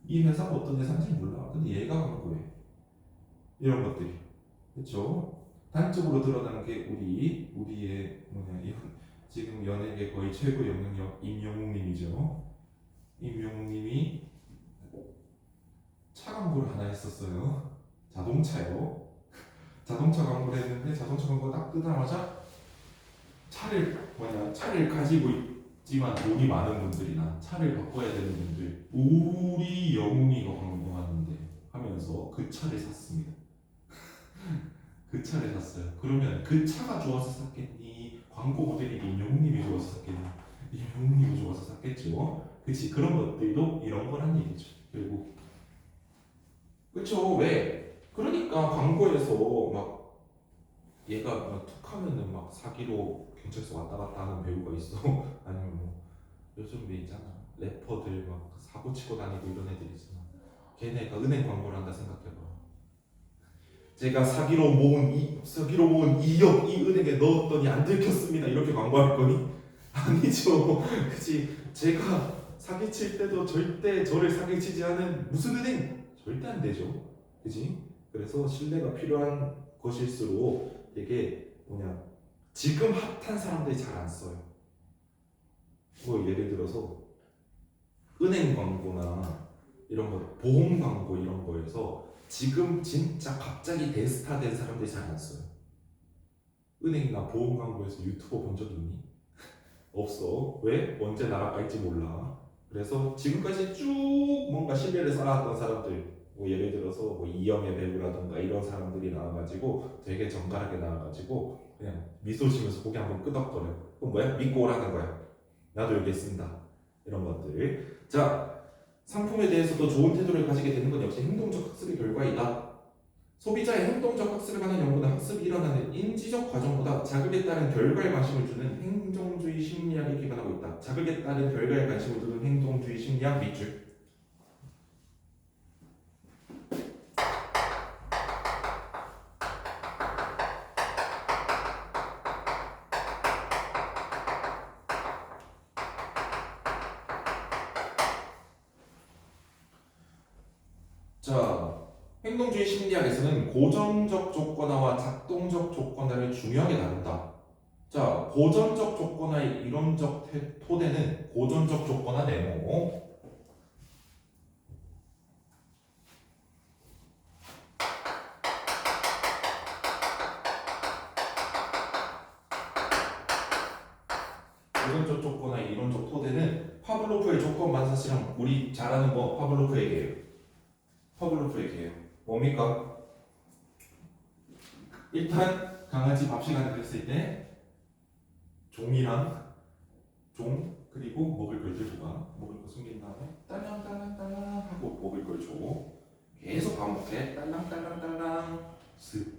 이 회사가 어떤 회사인지 몰라. 근데 얘가 광고해. 이런 것들이. 그렇죠? 단적으로 드러나는 게 우리의 지금 연예계 거의 최고 영향력 임영웅님이죠. 임영웅님이 차 광고를 하나 했었어요. 자동차요. 자동차 광고를 했는데 자동차 광고 딱 뜨자마자 차를 가지고 있지만 돈이 많은 분들이나 차를 바꿔야 되는 분들, 우리 영웅이가 광고하는데 하면서 그 차를 샀습니다. 그 차를 샀어요. 그러면 그 차가 좋아서 샀겠니? 광고 모델이 임영웅님이 좋아서 샀겠니? 임영웅님이 좋아서 샀겠죠. 그치? 그런 것들도 이런 거란 얘기죠. 결국. 그쵸? 왜? 그러니까 광고에서 막 얘가 툭하면은 막 사기로 경찰서 왔다 갔다 하는 배우가 있어. 아니면 뭐 요즘 왜 있잖아, 래퍼들 막 사고 치고 다니고 이런 애들 있잖아. 걔네가 은행 광고를 한다 생각해봐. 제가 사기로 모은 2억 이 은행에 넣었더니 안 들켰습니다. 이렇게 광고할 거니? 아니죠. 그치? 제가 사기칠 때도 절대 저를 사기치지 않은 무슨 은행? 절대 안 되죠. 그치? 그래서 신뢰가 필요한 것일수록 되게 지금 핫한 사람들이 잘 안 써요. 뭐 예를 들어서 은행 광고나 이런 거, 보험 광고 이런 거에서 지금 진짜 갑자기 대스타 된 사람들이 잘 안 써요. 은행이나 보험 광고에서 유튜버 본 적 있니? 없어. 왜? 언제 날아갈지 몰라. 그래서 지금까지 쭉 뭔가 신뢰를 쌓아왔던 사람들, 뭐 예를 들어서 뭐 이영애 배우라던가 이런 사람들이 나와가지고 되게 정갈하게 나와가지고 그냥 미소 지면서 고개 한번 끄덕거려. 그럼 뭐야? 믿고 오라는 거야. 나도 여기 있습니다. 이런 것들. 자, 상품에 대해서도 좋은 태도를 가지게 되는 건 역시 행동적 학습의 결과이다. 소비자의 행동적 학습에 관한 연구는 학습이 일어나는 인지적 과정보다 자극에 따른 결과에 관심을 두는 행동주의 심리학에 기반하고 있다. 자극에 따른 결과에 관심을 두는 행동주의 심리학 밑줄. 자, 행동주의 심리학에서는 고전적 조건화와 작동적 조건화를 중요하게 다룬다. 자, 고전적 조건화의 이론적 토대는 고전적 조건화 네모. 고전적 조건화의 이론적 토대는 파블로프의 조건 반사 실험. 우리 잘 아는 거 파블로프 얘기예요. 파블로프 얘기예요. 뭡니까? 일단 강아지 밥 시간에 됐을 때 종이랑 종 그리고 먹을 걸 들고 가. 먹을 거 숨긴 다음에 딸랑딸랑딸랑 하고 먹을 걸 줘. 계속 반복해. 딸랑딸랑딸랑 쓱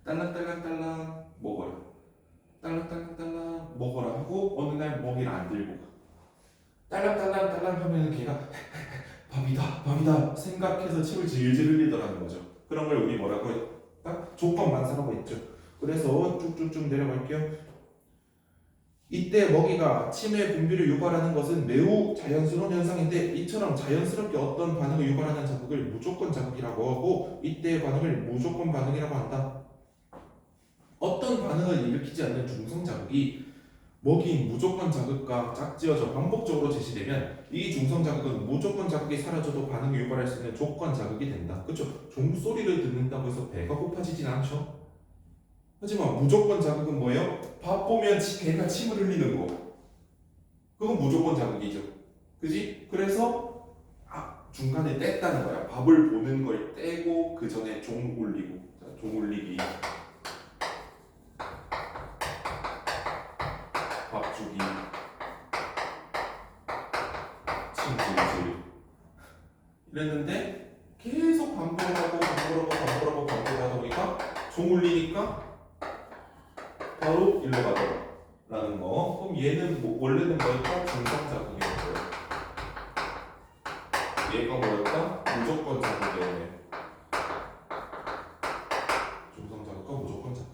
딸랑딸랑딸랑 먹어라. 딸랑딸랑딸랑 먹어라 하고 어느 날 먹이를 안 들고 가. 딸랑딸랑딸랑 하면은 걔가 밥이다 밥이다 생각해서 침을 질질 흘리더라는 거죠. 그런 걸 우리 뭐라고 했다? 조건 반사라고 했죠. 그래서 쭉쭉쭉 내려갈게요. 이때 먹이가 침의 분비를 유발하는 것은 매우 자연스러운 현상인데 이처럼 자연스럽게 어떤 반응을 유발하는 자극을 무조건 자극이라고 하고 이때의 반응을 무조건 반응이라고 한다. 어떤 반응을 일으키지 않는 중성 자극이 먹이인 무조건 자극과 짝지어져 반복적으로 제시되면 이 중성 자극은 무조건 자극이 사라져도 반응을 유발할 수 있는 조건 자극이 된다. 그렇죠? 종소리를 듣는다고 해서 배가 고파지진 않죠. 하지만 무조건 자극은 뭐예요? 밥 보면 걔가 침을 흘리는 거. 그건 무조건 자극이죠. 그지? 그래서 중간에 뗐다는 거야. 밥을 보는 걸 떼고 그 전에 종 울리고. 자, 종 울리기. 밥 주기. 침 질질. 이랬는데 계속 반복을 하다 보니까 종 울리니까 바로 일로 가더라 라는 거. 그럼 얘는 원래는 뭐였다? 중성 자극이었어요. 얘가 뭐였다? 무조건 자극이었네. 중성 자극과 무조건 자극.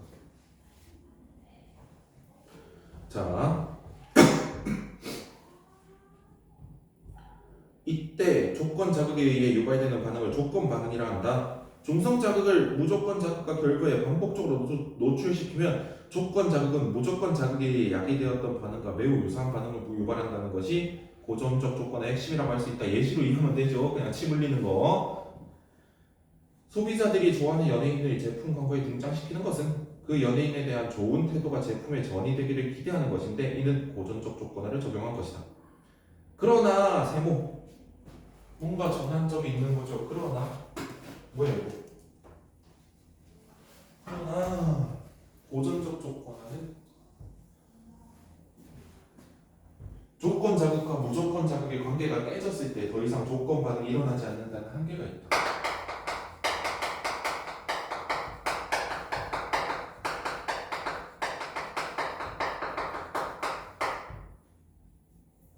자, 이때 조건 자극에 의해 유발되는 반응을 조건 반응이라 한다. 중성 자극을 무조건 자극과 결과에 반복적으로 노출시키면 조건 자극은 무조건 자극에 의해 야기되었던 반응과 매우 유사한 반응을 유발한다는 것이 고전적 조건의 핵심이라고 할 수 있다. 예시로 이해하면 되죠. 그냥 침 흘리는 거. 소비자들이 좋아하는 연예인을 제품 광고에 등장시키는 것은 그 연예인에 대한 좋은 태도가 제품에 전이되기를 기대하는 것인데 이는 고전적 조건화를 적용한 것이다. 그러나 세모 뭔가 전환점이 있는 거죠. 그러나 뭐예요? 그러나 고전적 조건화는 조건 자극과 무조건 자극의 관계가 깨졌을 때 더 이상 조건 반응이 일어나지 않는다는 한계가 있다.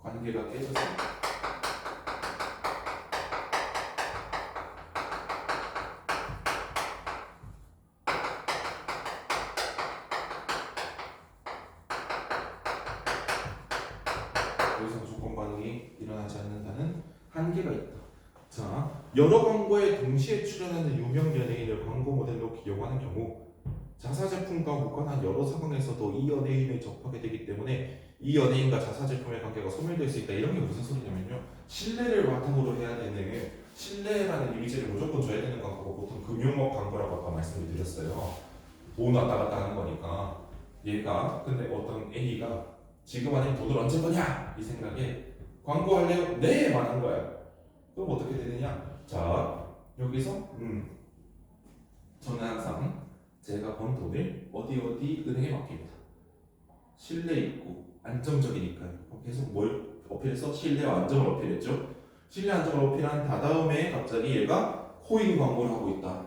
관계가 깨졌을 때. 더 이상 조건 반응이 일어나지 않는다는 한계가 있다. 자, 여러 광고에 동시에 출연하는 유명 연예인을 광고 모델로 기용하는 경우 자사 제품과 무관한 여러 상황에서도 이 연예인을 접하게 되기 때문에 이 연예인과 자사 제품의 관계가 소멸될 수 있다. 이런 게 무슨 소리냐면요. 신뢰를 바탕으로 해야 되는 신뢰라는 이미지를 무조건 줘야 되는 광고가 보통 금융업 광고라고 아까 말씀을 드렸어요. 돈 왔다 갔다 하는 거니까 얘가 근데 어떤 A가 지금 아니면 돈을 언제 버냐 이 생각에 광고할래요? 네! 말한 거야. 그럼 어떻게 되느냐? 자 여기서 저는 항상 제가 번 돈을 어디 은행에 맡깁니다. 신뢰 있고 안정적이니까요. 계속 뭘 어필해서 신뢰와 안정을 어필했죠. 신뢰 안정을 어필한 다음에 갑자기 얘가 코인 광고를 하고 있다.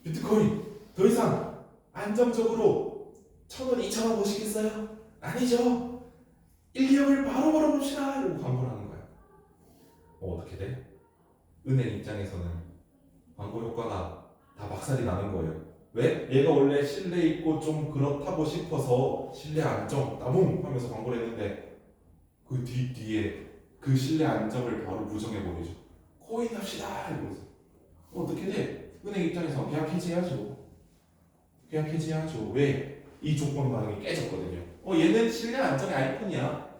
비트코인 더 이상 안정적으로 1,000원, 2,000원 보시겠어요? 아니죠. 1, 2억을 바로 벌어봅시다 이러고 광고를 하는 거야. 어떻게 돼? 은행 입장에서는 광고 효과가 다 박살이 나는 거예요. 왜? 얘가 원래 신뢰 있고 좀 그렇다고 싶어서 신뢰 안정 따봉 하면서 광고를 했는데 그 뒤에 그 신뢰 안정을 바로 부정해버리죠. 코인 합시다 이러면서 어떻게 돼? 은행 입장에서 계약 해지해야죠. 계약 해지해야죠. 왜? 이 조건 반응이 깨졌거든요. 얘는 신뢰 안정의 아이콘이야.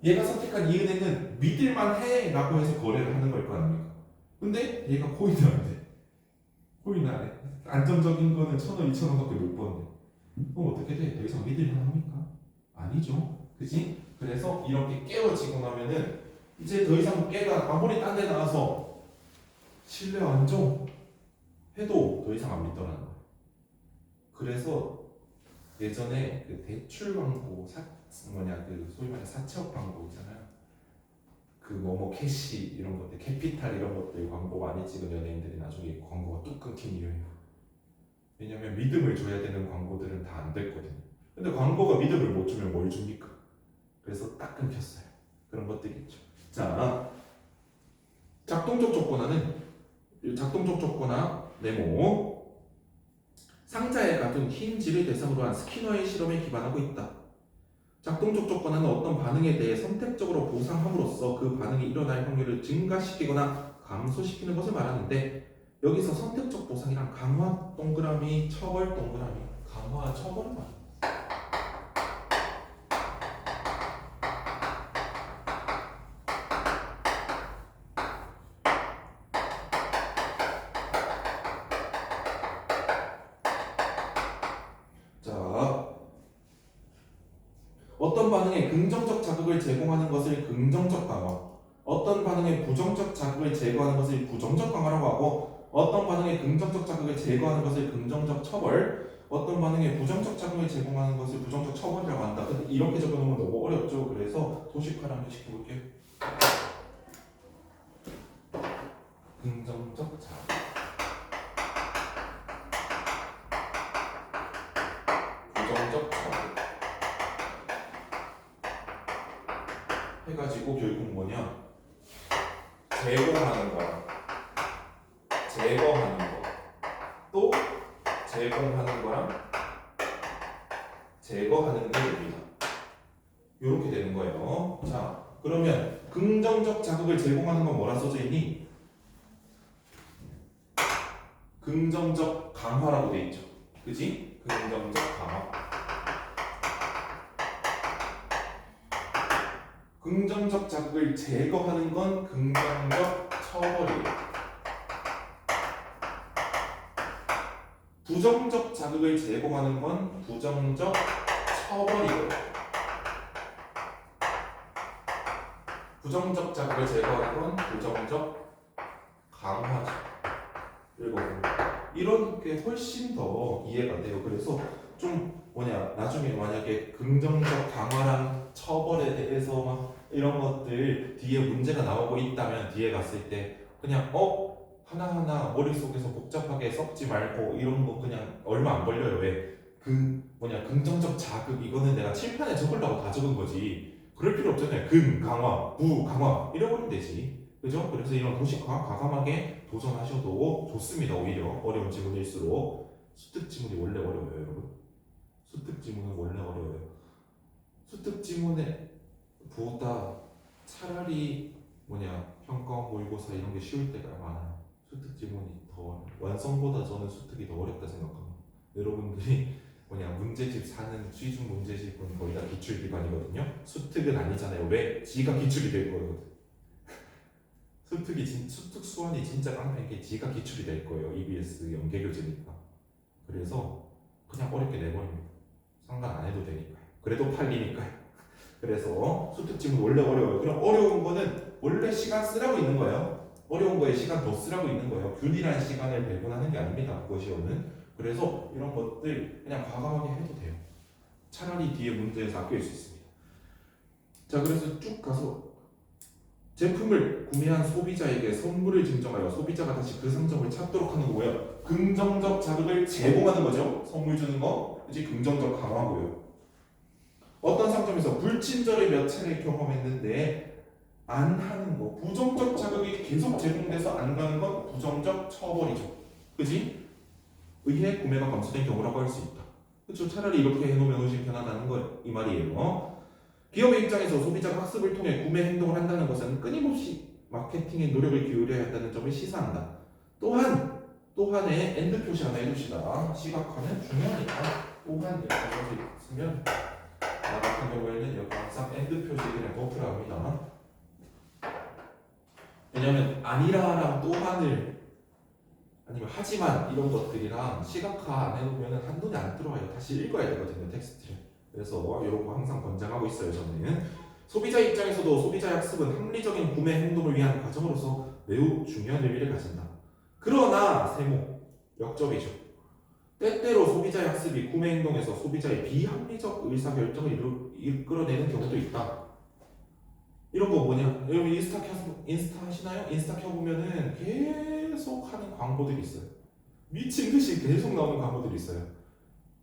얘가 선택한 이 은행은 믿을만해 라고 해서 거래를 하는 걸 거 아닙니까? 근데 얘가 코인을 안 돼. 코인을 안 해. 안정적인 거는 1,000원, 2,000원밖에 못 버는데 그럼 어떻게 돼? 더 이상 믿을만합니까? 아니죠. 그지? 그래서 이렇게 깨어지고 나면은 이제 더 이상 깨가 아무리 딴 데 나가서 신뢰 안정 해도 더 이상 안 믿더라는 거예요. 그래서 예전에 그 대출 광고 그 소위 말해 사채업 광고 있잖아요. 그 뭐뭐 캐시 이런 것들, 캐피탈 이런 것들 광고 많이 찍은 연예인들이 나중에 광고가 뚝 끊긴 이유예요. 왜냐면 믿음을 줘야 되는 광고들은 다 안 됐거든요. 근데 광고가 믿음을 못 주면 뭘 줍니까? 그래서 딱 끊겼어요. 그런 것들이 있죠. 자, 작동적 조건화는 작동적 조건화 네모 상자에 가둔 흰 질을 대상으로 한 스키너의 실험에 기반하고 있다. 작동적 조건화는 어떤 반응에 대해 선택적으로 보상함으로써 그 반응이 일어날 확률을 증가시키거나 감소시키는 것을 말하는데 여기서 선택적 보상이랑 강화 동그라미, 처벌 동그라미, 강화, 처벌은 말이야. 자, 어떤 반응에 긍정적 자극을 제공하는 것을 긍정적 강화, 어떤 반응에 부정적 자극을 제거하는 것을 부정적 강화라고 하고 어떤 반응에 긍정적 자극을 제거하는 것을 긍정적 처벌, 어떤 반응에 부정적 자극을 제공하는 것을 부정적 처벌이라고 한다. 근데 이렇게 적어놓으면 너무 어렵죠. 그래서 도식화를 한번 시켜볼게요. 긍정적 자극, 부정적 자극 해가지고 결국 뭐냐? 제공하는 거랑 제거하는 거, 또 제공하는 거랑 제거하는 게 됩니다. 이렇게 되는 거예요. 자, 그러면 긍정적 자극을 제공하는 건 뭐라 써져 있니? 긍정적 강화라고 돼 있죠. 그지? 긍정적 강화. 긍정적 자극을 제거하는 건 긍정적 처벌이에요. 부정적 자극을 제공하는 건 부정적 처벌이에요. 부정적 자극을 제거하는 건 부정적 강화죠. 그리고 이런 게 훨씬 더 이해가 돼요. 그래서 좀 나중에 만약에 긍정적 강화랑 처벌에 대해서 막 이런 것들 뒤에 문제가 나오고 있다면 뒤에 갔을 때 그냥 하나하나 머릿속에서 복잡하게 썩지 말고 이런 거 그냥 얼마 안 걸려요. 왜? 긍정적 자극 이거는 내가 칠판에 적으려고 다 적은 거지. 그럴 필요 없잖아요. 강화, 강화 이러면 되지. 그죠? 그래서 이런 도식화 과감하게 도전하셔도 좋습니다. 오히려 어려운 지문일수록 수특 지문이 원래 어려워요, 여러분. 수특 지문은 원래 어려워요. 수특 지문에 보다 차라리 평가 모의고사 이런 게 쉬울 때가 많아요. 수특 지문이 더 완성보다 저는 수특이 더 어렵다 생각합니다. 여러분들이 문제집 사는 취중 문제집은 거의 다 기출 기반이거든요. 수특은 아니잖아요. 왜? 지가 기출이 될 거거든. 수특 수완이 진짜 깡패인 게 지가 기출이 될 거예요. EBS 연계교재니까. 그래서 그냥 어렵게 내버립니다. 상관 안 해도 되니까요. 그래도 팔리니까요. 그래서 수특 지문 원래 어려워요. 그럼 어려운 거는 원래 시간 쓰라고 있는 거예요. 어려운 거에 시간 더 쓰라고 있는 거예요. 균일한 시간을 배분하는 게 아닙니다. 국어시험은. 그래서 이런 것들 그냥 과감하게 해도 돼요. 차라리 뒤에 문제에서 아낄 수 있습니다. 자, 그래서 쭉 가서 제품을 구매한 소비자에게 선물을 증정하여 소비자가 다시 그 상점을 찾도록 하는 거고요. 긍정적 자극을 제공하는 거죠. 선물 주는 거, 그지? 긍정적 강화고요. 어떤 상점에서 불친절을 몇 차례 경험했는데 안 하는 거, 부정적 자극이 계속 제공돼서 안 가는 건 부정적 처벌이죠. 그지? 의해 구매가 감소된 경우라고 할 수 있다. 그렇죠? 차라리 이렇게 해놓으면 훨씬 편하다는 거 이 말이에요. 기업의 입장에서 소비자가 학습을 통해 구매 행동을 한다는 것은 끊임없이 마케팅에 노력을 기울여야 한다는 점을 시사한다. 또한의 엔드 표시 하나 해줍시다. 시각화는 중요하니까 또한 이렇게 쓰면 나 같은 경우에는 여기 항상 엔드 표시 그냥 버프를 합니다. 왜냐면 아니라랑 또한을 아니면 하지만 이런 것들이랑 시각화 안 해놓으면 한눈에 안 들어와요. 다시 읽어야 되거든요, 텍스트를. 그래서 이런 거 항상 권장하고 있어요, 저는. 소비자 입장에서도 소비자 학습은 합리적인 구매 행동을 위한 과정으로서 매우 중요한 의미를 가진다. 그러나 세모, 역점이죠. 때때로 소비자의 학습이 구매 행동에서 소비자의 비합리적 의사결정을 이끌어내는 경우도 있다. 이런 거 뭐냐? 여러분 인스타 하시나요? 인스타 켜보면은 계속 하는 광고들이 있어요. 미친 듯이 계속 나오는 광고들이 있어요.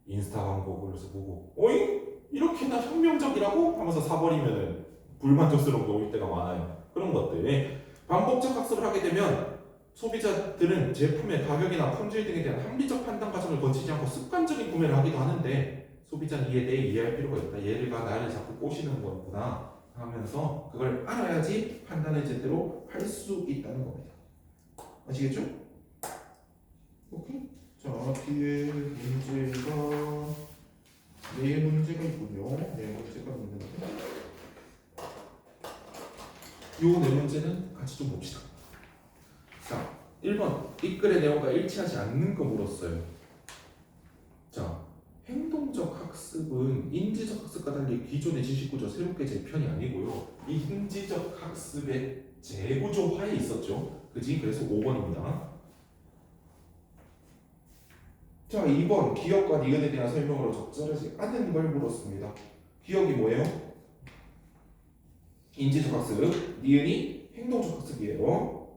인스타 광고 그래서 보고 어잉? 이렇게나 혁명적이라고? 하면서 사버리면은 불만족스러운 게 올 때가 많아요. 그런 것들. 반복적 학습을 하게 되면 소비자들은 제품의 가격이나 품질 등에 대한 합리적 판단 과정을 거치지 않고 습관적인 구매를 하기도 하는데 소비자는 이에 대해 이해할 필요가 있다. 얘가 나를 자꾸 꼬시는 거구나 하면서 그걸 알아야지 판단을 제대로 할 수 있다는 겁니다. 아시겠죠? 오케이. 자, 뒤에 문제가 네 문제가 있군요. 네 문제가 있는데 요 네 문제는 같이 좀 봅시다. 자, 1번 이 글의 내용과 일치하지 않는 거 물었어요. 자, 행동적 학습은 인지적 학습과 달리 기존의 지식구조 새롭게 재편이 아니고요. 이 인지적 학습의 재구조화에 있었죠. 그지? 그래서 5번입니다. 자, 2번 기억과 니은에 대한 설명으로 적절하지 않은 걸 물었습니다. 기억이 뭐예요? 인지적 학습, 니은이 행동적 학습이에요.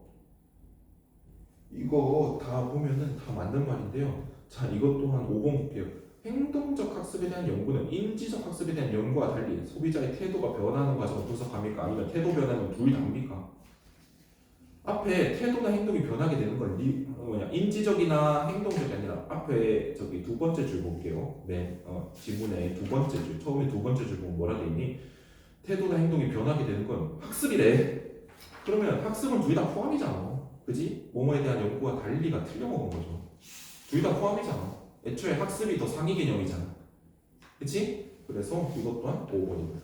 이거 다 보면은 다 맞는 말인데요. 자, 이것 또한 5번 볼게요. 행동적 학습에 대한 연구는 인지적 학습에 대한 연구와 달리 소비자의 태도가 변하는 과정을 분석합니까? 아니면 태도 변화는 둘 다입니까? 앞에 태도나 행동이 변하게 되는 건 인지적이나 행동적이 아니라 앞에 저기 두 번째 줄 볼게요. 네, 지문의 두 번째 줄, 처음에 두 번째 줄 보면 뭐라 돼 있니? 태도나 행동이 변하게 되는 건 학습이래. 그러면 학습은 둘 다 포함이잖아. 그지? 뭐뭐에 대한 연구와 달리가 틀려먹은 거죠. 둘 다 포함이잖아. 애초에 학습이 더 상위 개념이잖아. 그치? 그래서 이것 또한 5번입니다.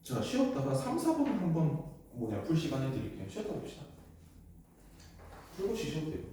자, 쉬었다가 3, 4번을 한번 풀 시간 해드릴게요. 쉬었다 봅시다. 풀고 쉬셔도 돼요.